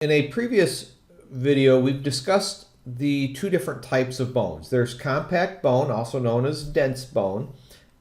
In a previous video, we've discussed the two different types of bones. There's compact bone, also known as dense bone,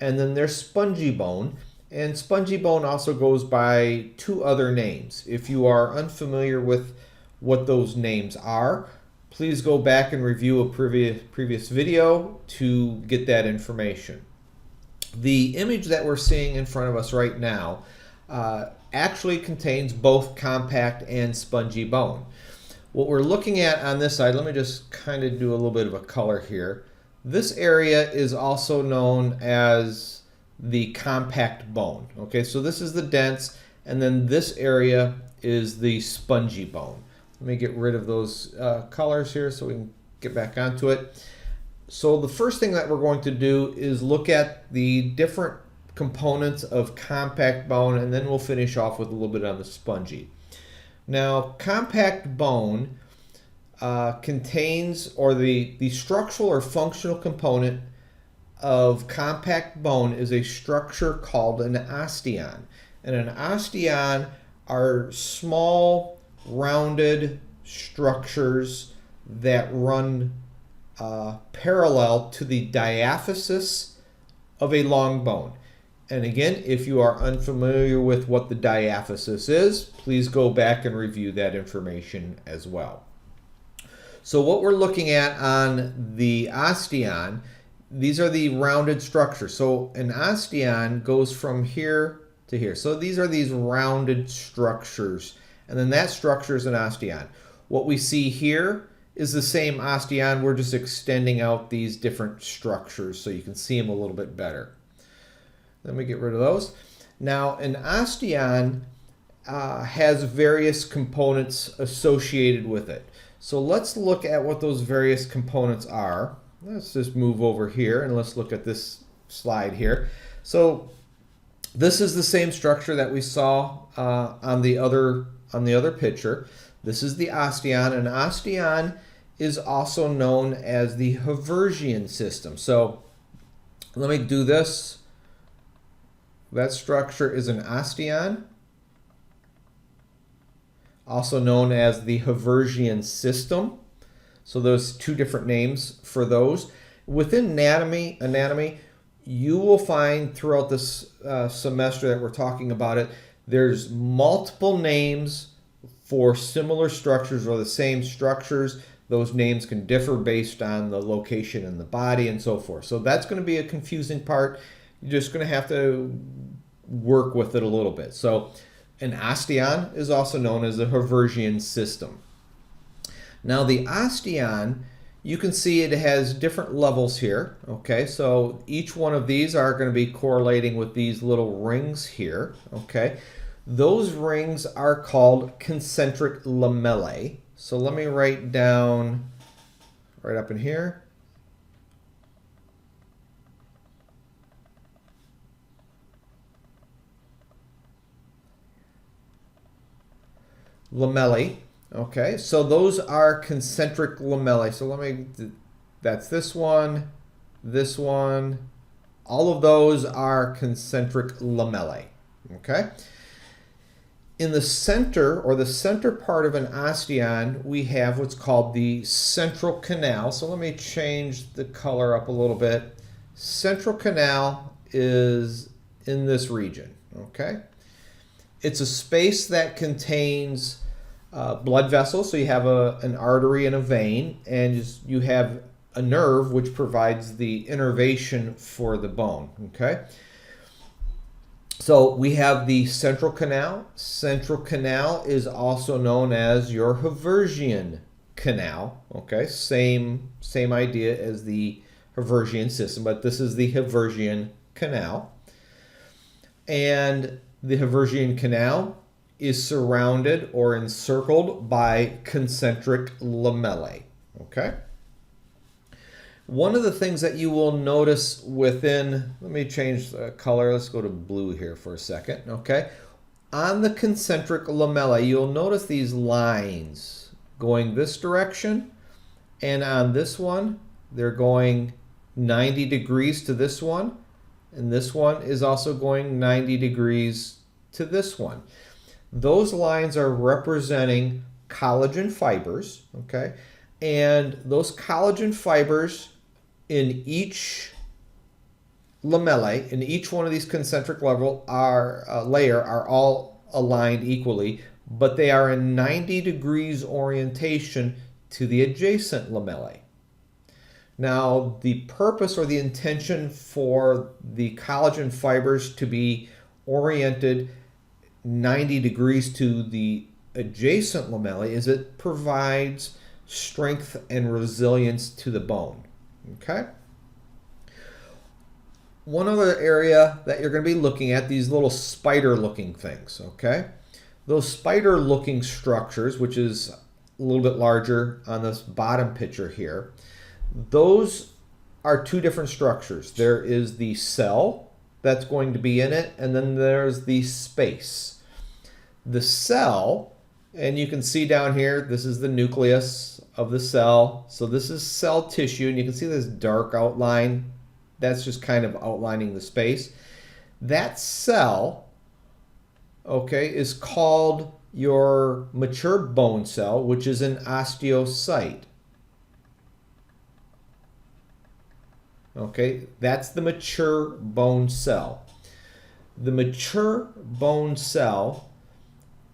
and then there's spongy bone. And spongy bone also goes by two other names. If you are unfamiliar with what those names are, please go back and review a previous video to get that information. The image that we're seeing in front of us right now actually contains both compact and spongy bone. What we're looking at on this side, let me just kind of do a little bit of a color here. This area is also known as the compact bone. Okay, so this is the dense, and then this area is the spongy bone. Let me get rid of those colors here so we can get back onto it. So the first thing that we're going to do is look at the different components of compact bone, and then we'll finish off with a little bit on the spongy. Now, compact bone contains, or the structural or functional component of compact bone is a structure called an osteon. And an osteon are small, rounded structures that run parallel to the diaphysis of a long bone. And again, if you are unfamiliar with what the diaphysis is, please go back and review that information as well. So what we're looking at on the osteon, these are the rounded structures. So an osteon goes from here to here. So these are these rounded structures, and then that structure is an osteon. What we see here is the same osteon. We're just extending out these different structures so you can see them a little bit better. Let me get rid of those. Now, an osteon has various components associated with it. So let's look at what those various components are. Let's just move over here and let's look at this slide here. So this is the same structure that we saw on the other picture. This is the osteon. An osteon is also known as the Haversian system. So let me do this. That structure is an osteon, also known as the Haversian system. So there's two different names for those. Within anatomy, you will find throughout this semester that we're talking about it, there's multiple names for similar structures or the same structures. Those names can differ based on the location in the body and so forth. So that's going to be a confusing part. You're just going to have to work with it a little bit. So an osteon is also known as the Haversian system. Now the osteon, you can see it has different levels here. Okay, so each one of these are going to be correlating with these little rings here. Okay, those rings are called concentric lamellae. So let me write down right up in here. Lamellae. Okay, so those are concentric lamellae. So that's this one, all of those are concentric lamellae. Okay. In the center, or the center part of an osteon, we have what's called the central canal. So let me change the color up a little bit. Central canal is in this region. Okay. It's a space that contains blood vessels, so you have an artery and a vein, and you have a nerve which provides the innervation for the bone. Okay, so we have the central canal. Central canal is also known as your Haversian canal. Okay, same idea as the Haversian system, but this is the Haversian canal. And the Haversian canal is surrounded or encircled by concentric lamellae. Okay. One of the things that you will notice within, let me change the color. Let's go to blue here for a second. Okay. On the concentric lamellae, you'll notice these lines going this direction, and on this one, they're going 90 degrees to this one, and this one is also going 90 degrees to this one. Those lines are representing collagen fibers, okay? And those collagen fibers in each lamellae, in each one of these concentric layer are all aligned equally, but they are in 90 degrees orientation to the adjacent lamellae. Now, the purpose or the intention for the collagen fibers to be oriented 90 degrees to the adjacent lamellae is it provides strength and resilience to the bone. Okay? One other area that you're going to be looking at, these little spider-looking things, okay? Those spider-looking structures, which is a little bit larger on this bottom picture here, those are two different structures. There is the cell that's going to be in it, and then there's the space. The cell, and you can see down here, this is the nucleus of the cell. So this is cell tissue, and you can see this dark outline. That's just kind of outlining the space. That cell, okay, is called your mature bone cell, which is an osteocyte. Okay, that's the mature bone cell. The mature bone cell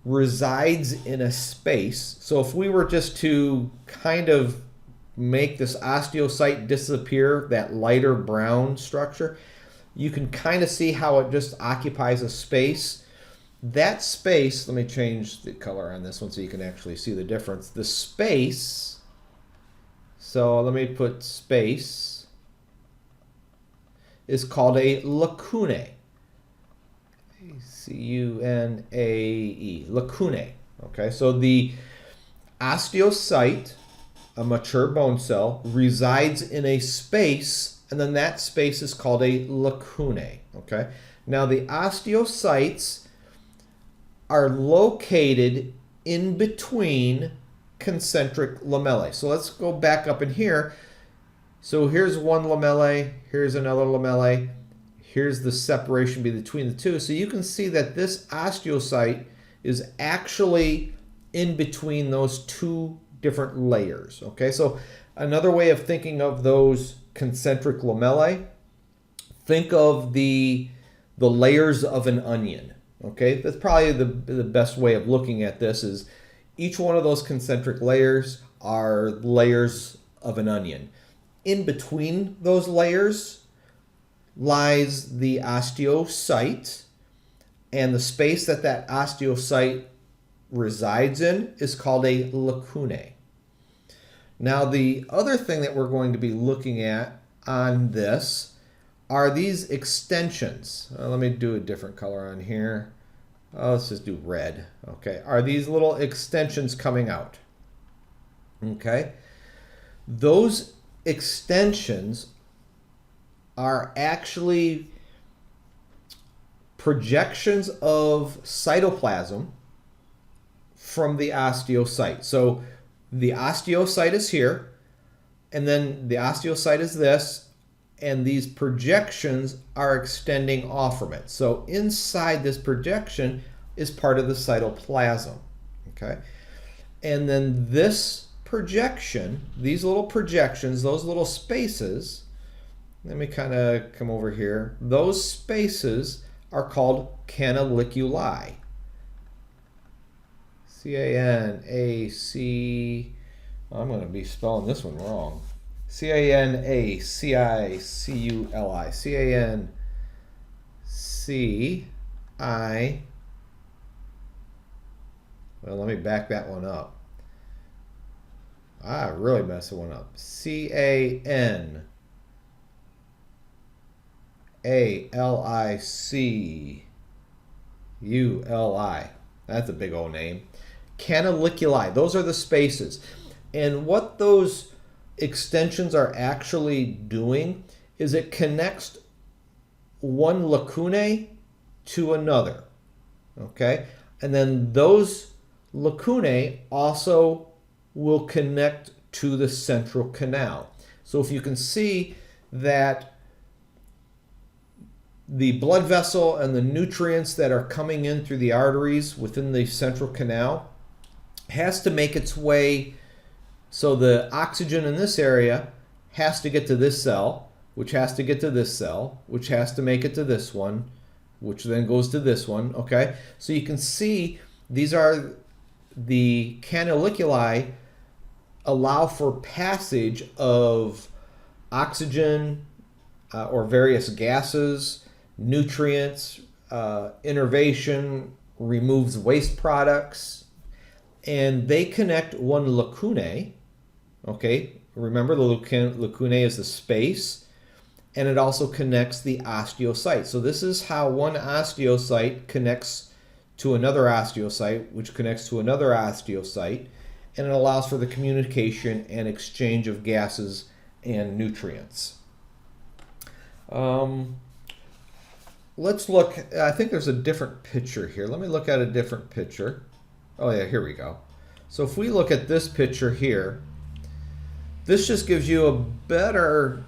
resides in a space. So if we were just to kind of make this osteocyte disappear, that lighter brown structure, you can kind of see how it just occupies a space. That space, let me change the color on this one so you can actually see the difference. The space, so let me put space, is called a lacunae. C-U-N-A-E, lacunae. Okay, so the osteocyte, a mature bone cell, resides in a space, and then that space is called a lacunae. Okay, now the osteocytes are located in between concentric lamellae. So let's go back up in here. So here's one lamellae, here's another lamellae, here's the separation between the two. So you can see that this osteocyte is actually in between those two different layers. Okay, so another way of thinking of those concentric lamellae, think of the layers of an onion. Okay, that's probably the best way of looking at this is each one of those concentric layers are layers of an onion. In between those layers lies the osteocyte, and the space that that osteocyte resides in is called a lacunae. Now, the other thing that we're going to be looking at on this are these extensions. Let me do a different color on here. Let's just do red. Okay, are these little extensions coming out? Okay, those extensions are actually projections of cytoplasm from the osteocyte. So the osteocyte is here, and then the osteocyte is this, and these projections are extending off from it. So inside this projection is part of the cytoplasm. Okay, and then this projection, these little projections, those little spaces, let me kind of come over here, those spaces are called Canaliculi. C-A-N-A-C, I'm going to be spelling this one wrong. C-A-N-A-C-I-C-U-L-I. C-A-N-C-I, well, let me back that one up. I really messed that one up. C-A-N-A-L-I-C-U-L-I. That's a big old name. Canaliculi. Those are the spaces. And what those extensions are actually doing is it connects one lacunae to another. Okay? And then those lacunae also will connect to the central canal. So if you can see that the blood vessel and the nutrients that are coming in through the arteries within the central canal has to make its way, so the oxygen in this area has to get to this cell, which has to get to this cell, which has to make it to this one, which then goes to this one, okay? So you can see these are the canaliculi allow for passage of oxygen or various gases, nutrients, innervation, removes waste products, and they connect one lacunae, okay? Remember the lacunae is the space, and it also connects the osteocyte. So this is how one osteocyte connects to another osteocyte, which connects to another osteocyte, and it allows for the communication and exchange of gases and nutrients. Let's look, I think there's a different picture here. Let me look at a different picture. Oh yeah, here we go. So if we look at this picture here, this just gives you a better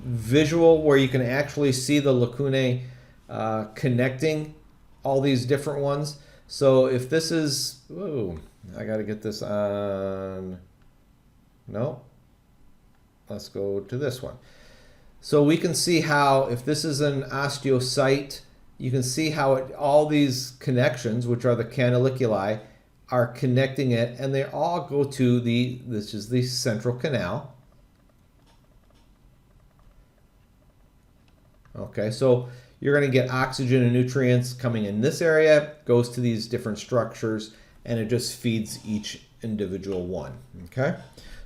visual where you can actually see the lacunae connecting all these different ones. So if this is, ooh, I got to get this on, no, let's go to this one. So we can see how if this is an osteocyte, you can see how all these connections, which are the canaliculi, are connecting it, and they all go to this is the central canal. Okay, so you're going to get oxygen and nutrients coming in this area, goes to these different structures, and it just feeds each individual one. Okay,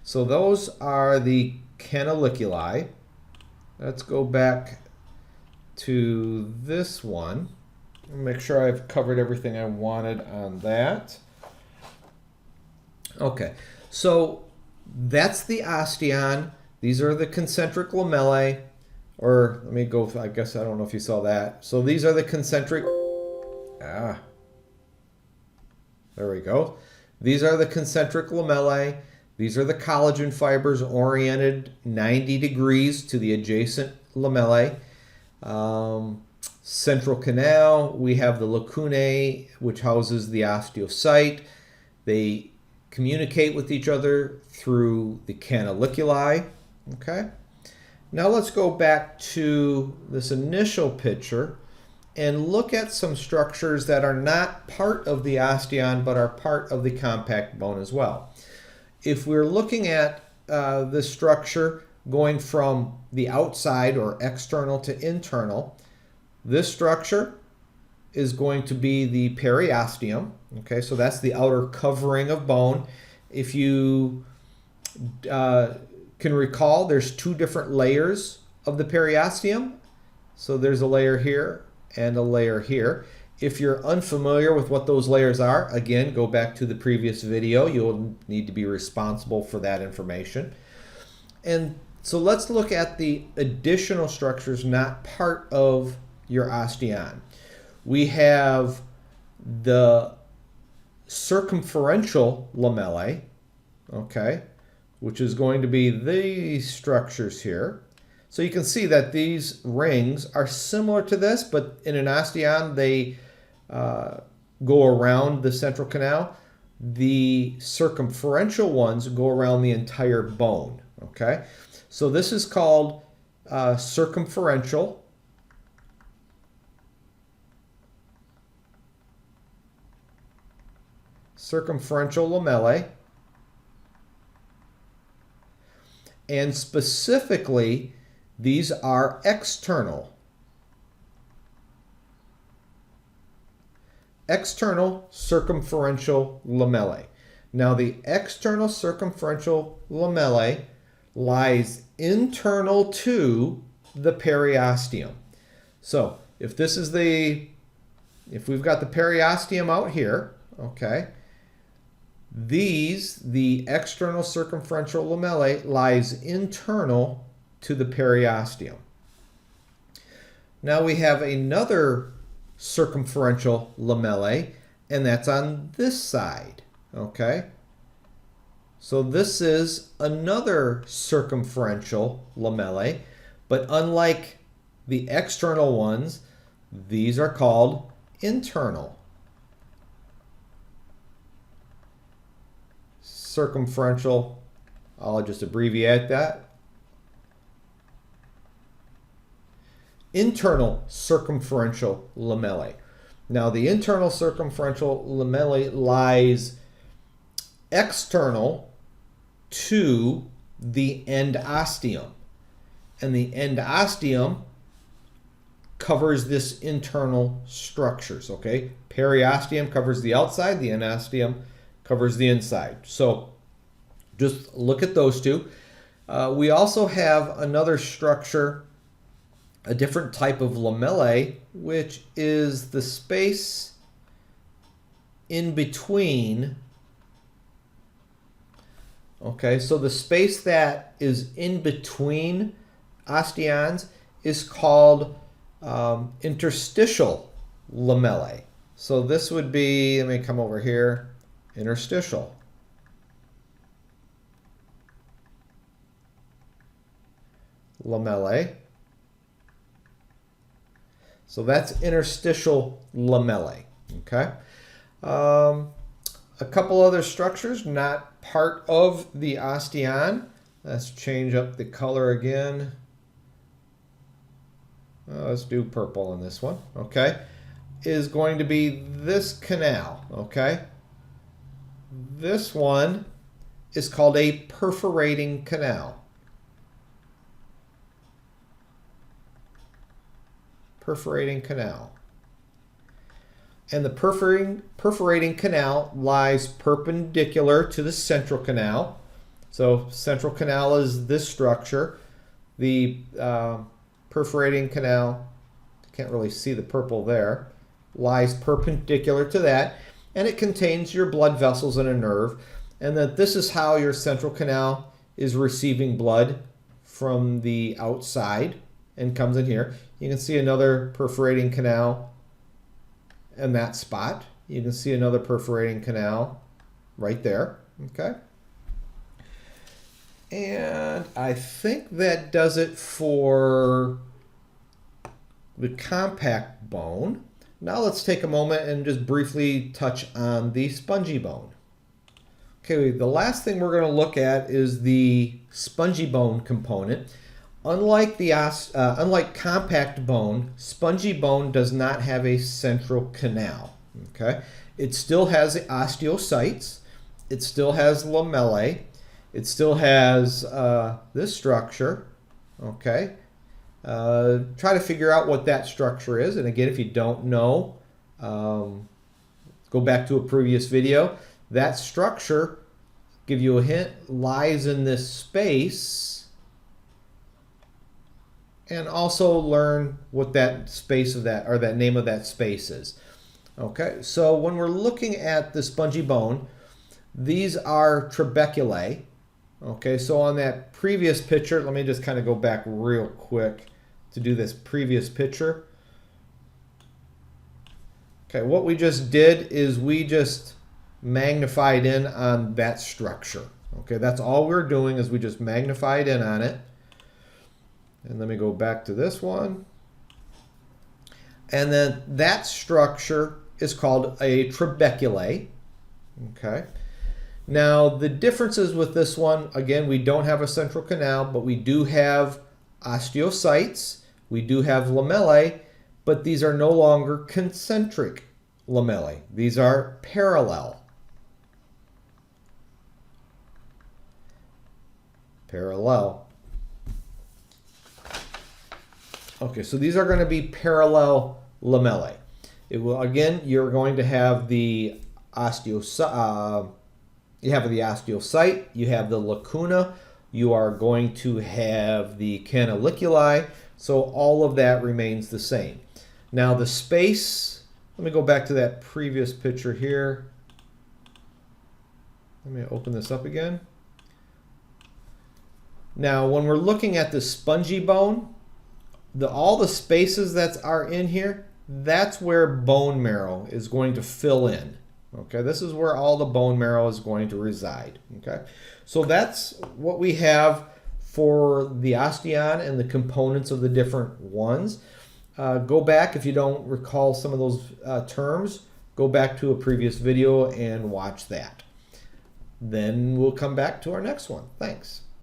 so those are the canaliculi. Let's go back to this one. Make sure I've covered everything I wanted on that. Okay, so that's the osteon. These are the concentric lamellae, or let me go, I guess, I don't know if you saw that. So these are the concentric, there we go. These are the concentric lamellae. These are the collagen fibers oriented 90 degrees to the adjacent lamellae. Central canal, we have the lacunae, which houses the osteocyte. They communicate with each other through the canaliculi. Okay. Now let's go back to this initial picture and look at some structures that are not part of the osteon but are part of the compact bone as well. If we're looking at this structure going from the outside or external to internal, this structure is going to be the periosteum. Okay, so that's the outer covering of bone. If you can recall, there's two different layers of the periosteum. So there's a layer here and a layer here. If you're unfamiliar with what those layers are, again, go back to the previous video. You'll need to be responsible for that information. And so let's look at the additional structures not part of your osteon. We have the circumferential lamellae, okay, which is going to be these structures here. So you can see that these rings are similar to this, but in an osteon, they go around the central canal. The circumferential ones go around the entire bone, okay? So this is called circumferential. Circumferential lamellae. And specifically, these are external. External circumferential lamellae. Now the external circumferential lamellae lies internal to the periosteum. So if this is if we've got the periosteum out here, okay, the external circumferential lamellae lies internal to the periosteum. Now we have another circumferential lamellae, and that's on this side, okay? So this is another circumferential lamellae, but unlike the external ones, these are called internal. circumferential, I'll just abbreviate that, internal circumferential lamellae. Now the internal circumferential lamellae lies external to the endosteum, and the endosteum covers this internal structures, okay? Periosteum covers the outside, the endosteum covers the inside. So just look at those two. We also have another structure, a different type of lamellae, which is the space in between. Okay, so the space that is in between osteons is called interstitial lamellae. So this would be, let me come over here, interstitial. Lamellae. So that's interstitial lamellae, okay? A couple other structures not part of the osteon. Let's change up the color again. Let's do purple in this one, okay? Is going to be this canal, okay? This one is called a perforating canal. Perforating canal. And the perforating canal lies perpendicular to the central canal. So central canal is this structure. The perforating canal, can't really see the purple there, lies perpendicular to that, and it contains your blood vessels and a nerve, and that this is how your central canal is receiving blood from the outside and comes in here. You can see another perforating canal in that spot. You can see another perforating canal right there, okay? And I think that does it for the compact bone. Now let's take a moment and just briefly touch on the spongy bone. Okay, the last thing we're going to look at is the spongy bone component. Unlike compact bone, spongy bone does not have a central canal. Okay, it still has osteocytes, it still has lamellae, it still has this structure. Okay, try to figure out what that structure is, and again, if you don't know, go back to a previous video. That structure, give you a hint, lies in this space. And also learn what that space of that, or that name of that space is. Okay, so when we're looking at the spongy bone, these are trabeculae. Okay, so on that previous picture, let me just kind of go back real quick to do this previous picture. Okay, what we just did is we just magnified in on that structure. Okay, that's all we're doing is we just magnified in on it. And let me go back to this one. And then that structure is called a trabeculae. Okay. Now the differences with this one, again, we don't have a central canal, but we do have osteocytes, we do have lamellae, but these are no longer concentric lamellae. These are parallel. Parallel. Okay, so these are going to be parallel lamellae. It will, again, you're going to have the osteocyte, you have the osteocyte, you have the lacuna, you are going to have the canaliculi, so all of that remains the same. Now the space, let me go back to that previous picture here. Let me open this up again. Now when we're looking at the spongy bone, all the spaces that are in here, that's where bone marrow is going to fill in. Okay, this is where all the bone marrow is going to reside. Okay, so that's what we have for the osteon and the components of the different ones. Go back, if you don't recall some of those terms, go back to a previous video and watch that. then we'll come back to our next one. Thanks.